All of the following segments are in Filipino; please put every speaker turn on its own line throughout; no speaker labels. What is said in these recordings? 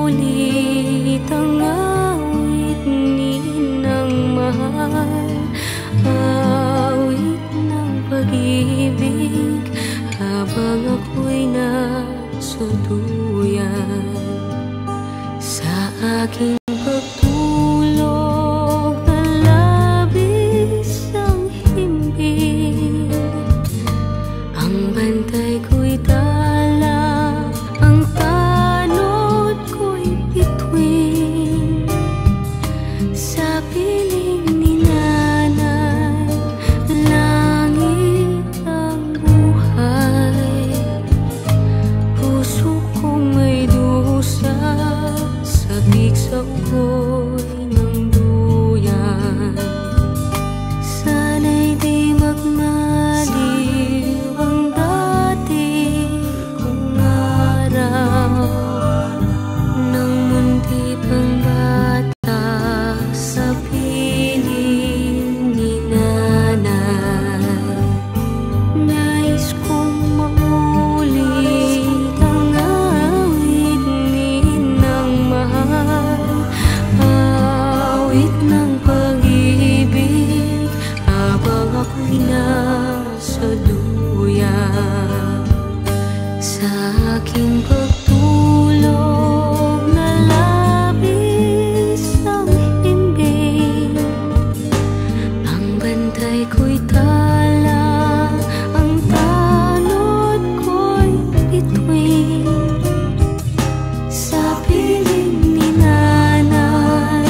ulit ang awit ni ng mahal, awit ng pag-ibig habang ako'y nasa duyan. Sa aking pagtulog na labis ang himbing, ang bantay ko'y tala, ang tanod ko'y bituin. Sa piling ni nanay, langit ang buhay. Puso kong may dusa, sabik sa ugoy ng duyan. Sana'y di magmaliw ang dati kong araw, nang munti pang bata sa piling ni nanay. Nais kong maulit ang awit ni ng mahal, awit ng pag-ibig habang ako'y nasa duyan. Sa aking pagtulog na labis ang himbing, ang bantay ko'y tala, ang tanod ko'y bituin. Sa piling ni nanay,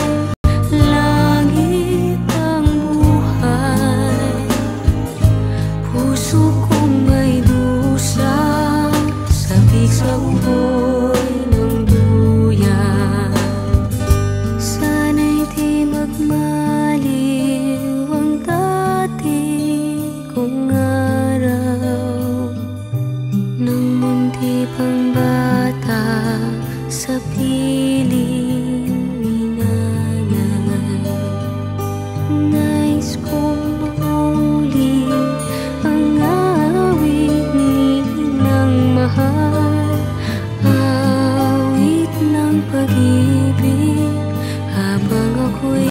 langit ang buhay. Puso kong may dusa, sabik sa ugoy ng duyan. Sana'y di magmaliw ang dati kong araw, nang munti pang bata sa piling ni nanay. Nais kong maulit ang awit ni ng mahal, awit ng pag-ibig habang ako'y